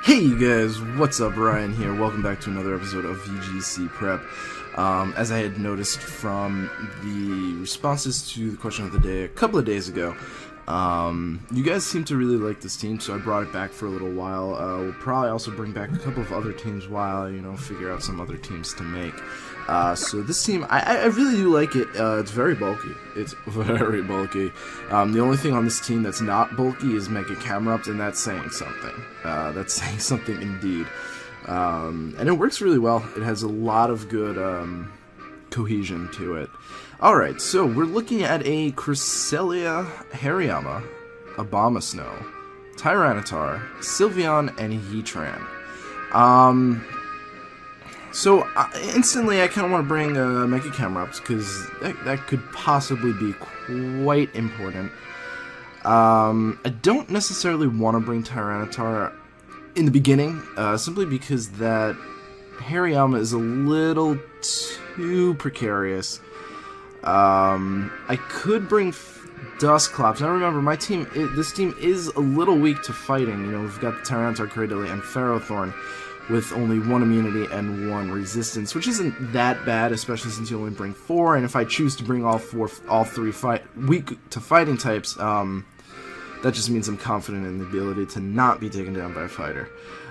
Hey you guys, what's up? Ryan here. Welcome back to another episode of VGC Prep. As I had noticed from the responses to the question of the day a couple of days ago, you guys seem to really like this team, so I brought it back for a little while. We'll probably also bring back a couple of other teams while, figure out some other teams to make. So this team, I really do like it. It's very bulky. It's very bulky. The only thing on this team that's not bulky is Mega Camerupt, and that's saying something. That's saying something indeed. And it works really well. It has a lot of good cohesion to it. Alright, so we're looking at a Cresselia, Hariyama, Abomasnow, Tyranitar, Sylveon, and Heatran. So instantly I kind of want to bring Mega Camerupt, because that could possibly be quite important. I don't necessarily want to bring Tyranitar in the beginning, simply because that Hariyama is a little too precarious. I could bring Dusclops. Now remember, this team is a little weak to fighting. We've got the Tyranitar, Cradily, and Ferrothorn with only one immunity and one resistance, which isn't that bad, especially since you only bring 4. And if I choose to bring all three weak to fighting types, that just means I'm confident in the ability to not be taken down by a fighter.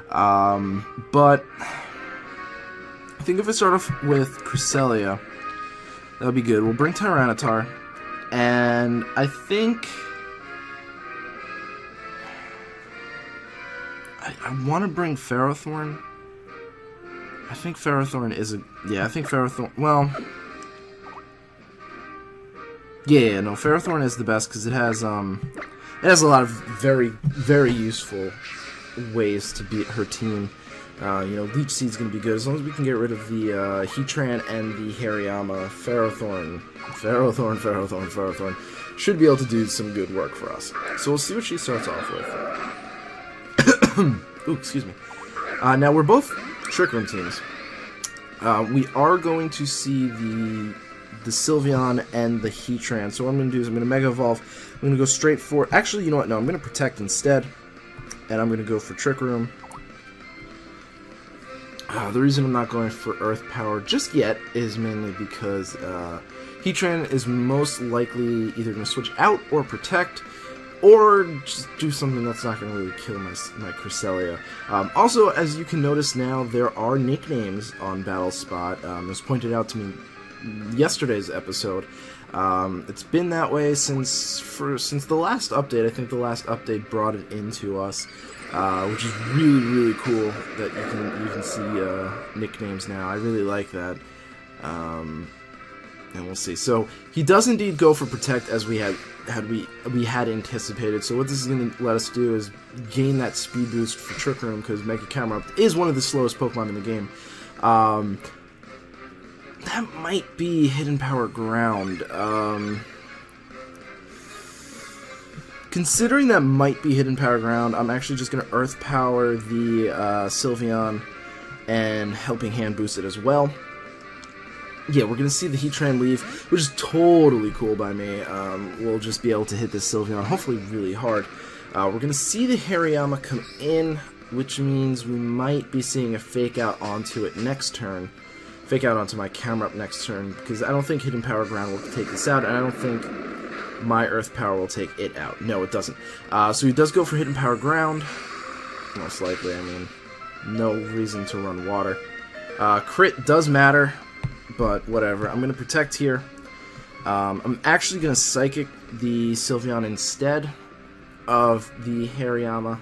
But I think if I start off with Cresselia, that'll be good. We'll bring Tyranitar, and I think I want to bring Ferrothorn. I think Ferrothorn is a... Yeah, I think Ferrothorn... Well... Yeah, no, Ferrothorn is the best, because it has a lot of very, very useful ways to beat her team. Leech Seed's going to be good, as long as we can get rid of the Heatran and the Hariyama. Ferrothorn should be able to do some good work for us. So we'll see what she starts off with. Ooh, excuse me. Now, we're both Trick Room teams. We are going to see the Sylveon and the Heatran. So what I'm going to do is I'm going to Mega Evolve. I'm going to go straight for... Actually, you know what? No, I'm going to Protect instead. And I'm going to go for Trick Room. The reason I'm not going for Earth Power just yet is mainly because Heatran is most likely either going to switch out or Protect, or just do something that's not going to really kill my Cresselia. Also, as you can notice now, there are nicknames on BattleSpot. It was pointed out to me yesterday's episode. It's been that way since the last update. I think the last update brought it into us, which is really, really cool that you can see nicknames now. I really like that. And we'll see. So he does indeed go for Protect, as we had anticipated. So what this is going to let us do is gain that speed boost for Trick Room, because Mega Camerupt is one of the slowest Pokemon in the game. That might be Hidden Power Ground. Considering that might be Hidden Power Ground, I'm actually just going to Earth Power the Sylveon and Helping Hand boost it as well. Yeah, we're going to see the Heatran leave, which is totally cool by me. We'll just be able to hit this Sylveon, hopefully really hard. We're going to see the Hariyama come in, which means we might be seeing a Fake Out onto it next turn. Fake Out onto my Camerupt next turn, because I don't think Hidden Power Ground will take this out, and I don't think my Earth Power will take it out. No, it doesn't. So he does go for Hidden Power Ground. Most likely, I mean, no reason to run Water. Crit does matter, but whatever. I'm going to Protect here. I'm actually going to Psychic the Sylveon instead of the Hariyama.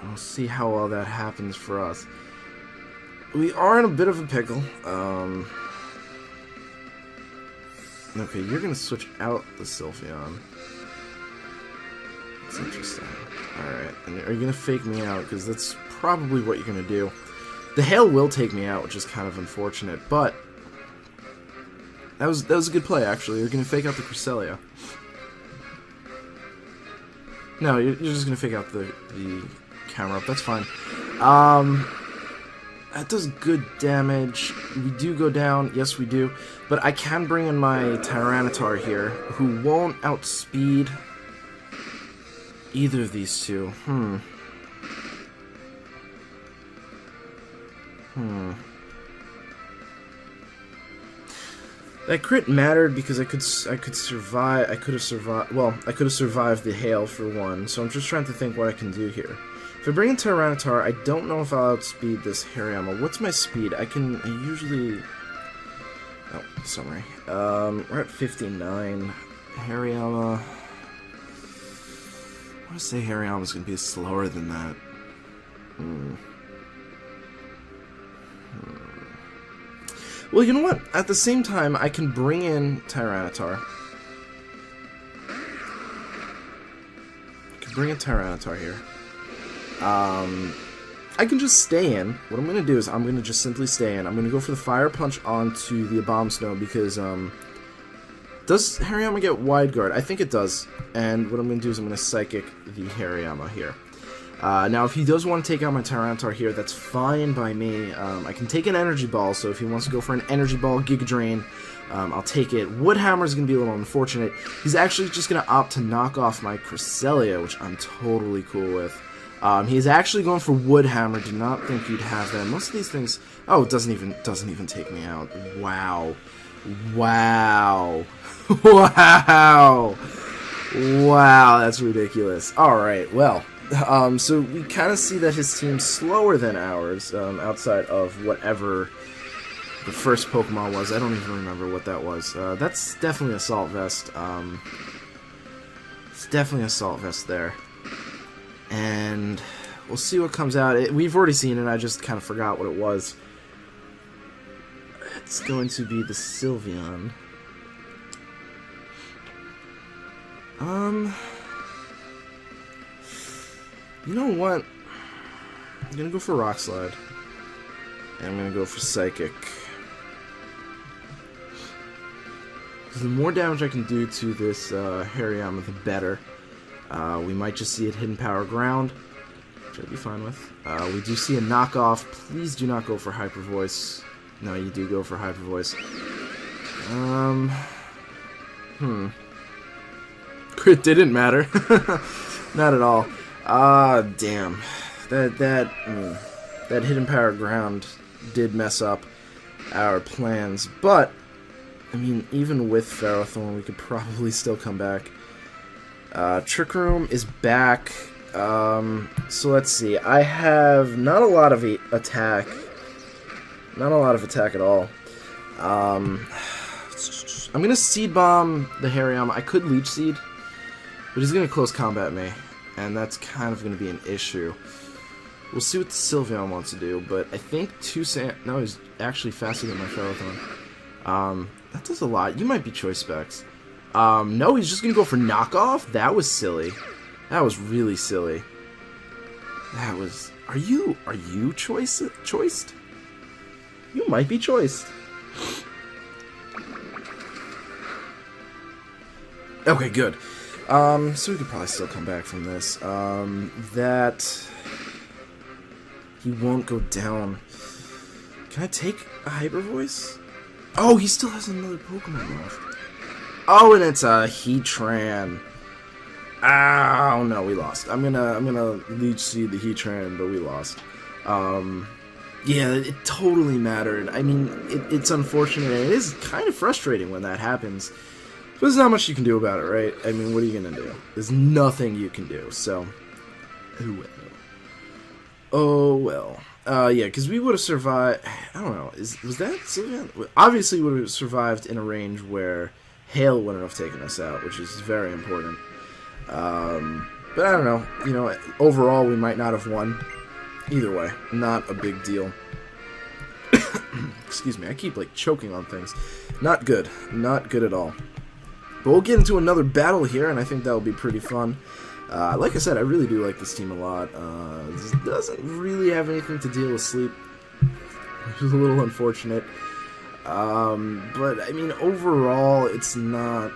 We'll see how well that happens for us. We are in a bit of a pickle. Okay, you're going to switch out the Sylveon. That's interesting. Alright, and are you going to Fake me out? Because that's probably what you're going to do. The Hail will take me out, which is kind of unfortunate, but that was a good play, actually. You're going to Fake out the Cresselia. No, you're just going to Fake out the Camerupt. That's fine. That does good damage. We do go down. Yes, we do. But I can bring in my Tyranitar here, who won't outspeed either of these two. That crit mattered because I could survive. I could have survived. Well, I could have survived the hail for one. So I'm just trying to think what I can do here. If I bring in Tyranitar, I don't know if I'll outspeed this Hariyama. What's my speed? I usually. Oh, sorry. We're at 59. Hariyama. I want to say Hariyama's gonna be slower than that. Well, you know what? At the same time, I can bring in Tyranitar. Here. I can just stay in. What I'm going to do is I'm going to just simply stay in. I'm going to go for the Fire Punch onto the Abomasnow because, does Hariyama get Wide Guard? I think it does. And what I'm going to do is I'm going to Psychic the Hariyama here. Now, if he does want to take out my Tyranitar here, that's fine by me. I can take an Energy Ball, so if he wants to go for an Energy Ball, Giga Drain, I'll take it. Wood Hammer is going to be a little unfortunate. He's actually just going to opt to knock off my Cresselia, which I'm totally cool with. He's actually going for Wood Hammer. Do not think you'd have that. Most of these things... Oh, it doesn't even take me out. Wow. Wow. Wow. Wow, that's ridiculous. Alright, well... so we kind of see that his team's slower than ours, outside of whatever the first Pokemon was. I don't even remember what that was. That's definitely Assault Vest. It's definitely Assault Vest there. And we'll see what comes out. We've already seen it, I just kind of forgot what it was. It's going to be the Sylveon. You know what? I'm gonna go for Rock Slide. And I'm gonna go for Psychic. Because the more damage I can do to this Hariyama, the better. We might just see it Hidden Power Ground, which I'd be fine with. We do see a knockoff. Please do not go for Hyper Voice. No, you do go for Hyper Voice. Crit didn't matter. Not at all. Damn. That Hidden Power Ground did mess up our plans, but, I mean, even with Ferrothorn, we could probably still come back. Trick Room is back, so let's see. I have not a lot of attack. Not a lot of attack at all. I'm gonna Seed Bomb the Hariyama. I could Leech Seed, but he's gonna close combat me. And that's kind of going to be an issue. We'll see what the Sylveon wants to do, but I think no, he's actually faster than my Ferrothorn. That does a lot. You might be Choice Specs. No, he's just going to go for Knockoff? That was silly. That was really silly. That was... Are you choiced? You might be choiced. Okay, good. So we could probably still come back from this. That... He won't go down. Can I take a Hyper Voice? Oh, he still has another Pokemon left. Oh, and it's a Heatran. Oh, no, we lost. I'm gonna Leech Seed the Heatran, but we lost. Yeah, it totally mattered. I mean, it's unfortunate, and it is kind of frustrating when that happens. But there's not much you can do about it, right? I mean, what are you gonna do? There's nothing you can do, so... Oh, well. Oh, well. Yeah, because we would have survived... I don't know, was that Sylveon? Obviously, we would have survived in a range where Hail wouldn't have taken us out, which is very important. But I don't know, you know, overall, we might not have won. Either way, not a big deal. Excuse me, I keep, like, choking on things. Not good. Not good at all. But we'll get into another battle here, and I think that'll be pretty fun. Like I said, I really do like this team a lot. This doesn't really have anything to deal with sleep, which is a little unfortunate. But, I mean, overall, it's not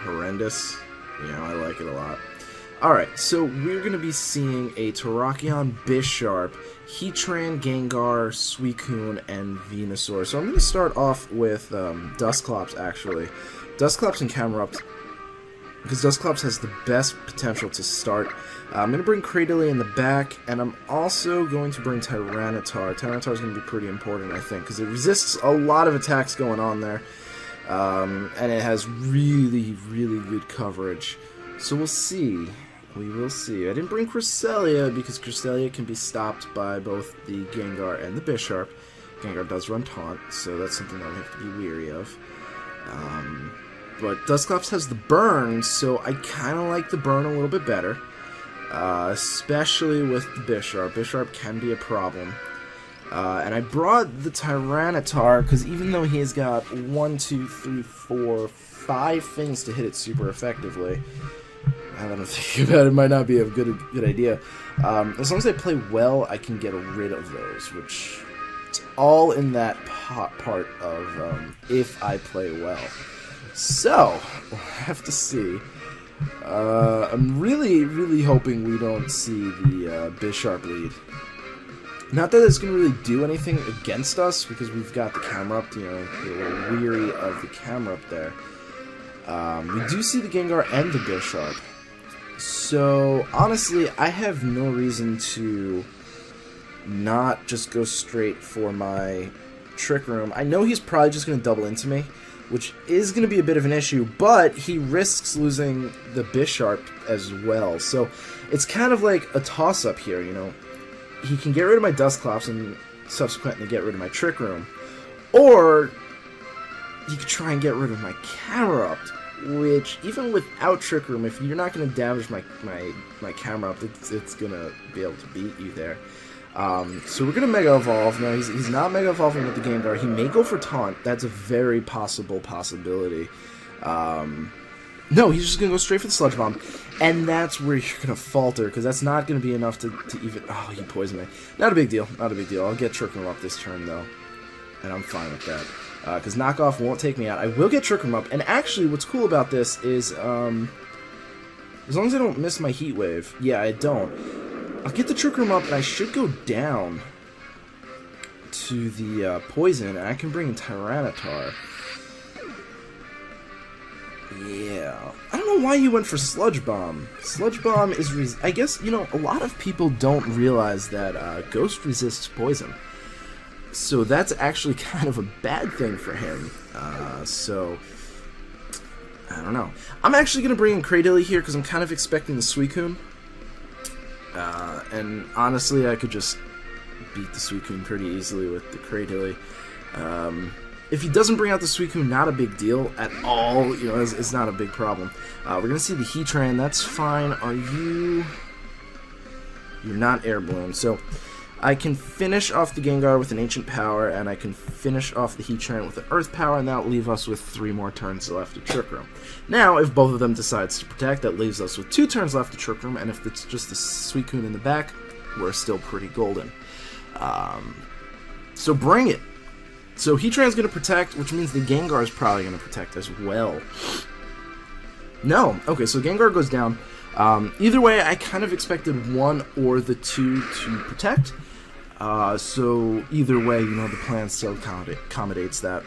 horrendous. You know, I like it a lot. Alright, so we're going to be seeing a Terrakion Bisharp, Heatran, Gengar, Suicune, and Venusaur. So I'm going to start off with Dusclops, actually. Dusclops and Camerupt. because Dusclops has the best potential to start. I'm going to bring Cradily in the back, and I'm also going to bring Tyranitar. Tyranitar is going to be pretty important, I think, because it resists a lot of attacks going on there, and it has really, really good coverage. So we'll see. We will see. I didn't bring Cresselia because Cresselia can be stopped by both the Gengar and the Bisharp. Gengar does run Taunt, so that's something that we have to be weary of. But Dusclops has the burn, so I kind of like the burn a little bit better. Especially with the Bisharp. Bisharp can be a problem. And I brought the Tyranitar, because even though he has got 1, 2, 3, 4, 5 things to hit it super effectively, I don't think about it, might not be a good idea. As long as I play well, I can get rid of those, which it's all in that part of if I play well. So, we'll have to see. I'm really, really hoping we don't see the Bisharp lead. Not that it's going to really do anything against us, because we've got the camera up, you know, we're a little weary of the camera up there. We do see the Gengar and the Bisharp. So, honestly, I have no reason to not just go straight for my Trick Room. I know he's probably just going to double into me, which is going to be a bit of an issue, but he risks losing the Bisharp as well. So, it's kind of like a toss-up here, you know. He can get rid of my Dusclops and subsequently get rid of my Trick Room. Or, he could try and get rid of my Camerupt, which, even without Trick Room, if you're not going to damage my Camerupt, it's going to be able to beat you there. So we're going to Mega Evolve. Now, he's not Mega Evolving with the Gengar. He may go for Taunt. That's a very possibility. No, he's just going to go straight for the Sludge Bomb. And that's where you're going to falter, because that's not going to be enough to even... Oh, he poisoned me. Not a big deal. Not a big deal. I'll get Trick Room up this turn, though. And I'm fine with that. Because Knockoff won't take me out. I will get Trick Room up. And actually, what's cool about this is... as long as I don't miss my Heat Wave... Yeah, I don't. I'll get the Trick Room up, and I should go down to the Poison, and I can bring in Tyranitar. Yeah. I don't know why you went for Sludge Bomb. Sludge Bomb is... I guess, you know, a lot of people don't realize that Ghost resists Poison. So that's actually kind of a bad thing for him. So... I don't know. I'm actually going to bring in Cradily here, because I'm kind of expecting the Suicune. And honestly, I could just beat the Suicune pretty easily with the Cradily. If he doesn't bring out the Suicune, not a big deal at all. You know, it's not a big problem. We're going to see the Heatran. That's fine. Are you... You're not Air Balloon. So, I can finish off the Gengar with an Ancient Power, and I can finish off the Heatran with an Earth Power, and that'll leave us with 3 more turns left to Trick Room. Now, if both of them decides to protect, that leaves us with 2 turns left to Trick Room, and if it's just the Suicune in the back, we're still pretty golden. So bring it! So Heatran's going to protect, which means the Gengar is probably going to protect as well. No! Okay, so Gengar goes down. Either way, I kind of expected 1 or the 2 to protect. So either way, you know, the plan still accommodates that.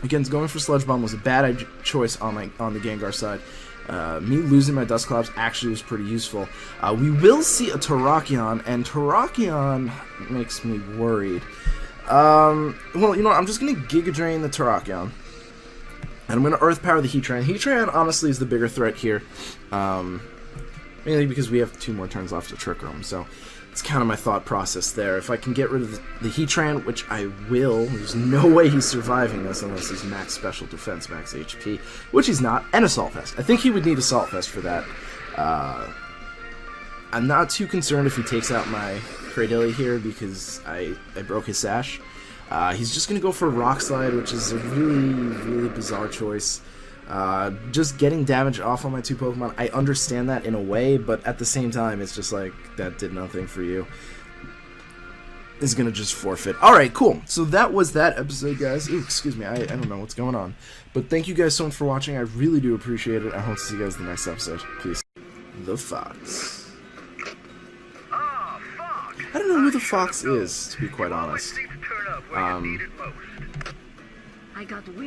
Again, going for Sludge Bomb was a bad choice on the Gengar side. Me losing my Dusclops actually was pretty useful. We will see a Terrakion, and Terrakion makes me worried. Well, you know what, I'm just going to Giga Drain the Terrakion. And I'm going to Earth Power the Heatran. Heatran, honestly, is the bigger threat here. Mainly because we have 2 more turns left to Trick Room, so it's kind of my thought process there. If I can get rid of the Heatran, which I will, there's no way he's surviving this unless he's max special defense, max HP, which he's not, and Assault Vest. I think he would need Assault Vest for that. I'm not too concerned if he takes out my Cradily here because I broke his Sash. He's just going to go for Rock Slide, which is a really, really bizarre choice. Just getting damage off on my 2 Pokemon, I understand that in a way, but at the same time, it's just like, that did nothing for you. Is going to just forfeit. Alright, cool. So that was that episode, guys. Ooh, excuse me, I don't know what's going on. But thank you guys so much for watching. I really do appreciate it. I hope to see you guys in the next episode. Peace. The Fox. I don't know who the Fox is, to be quite honest. I got wind.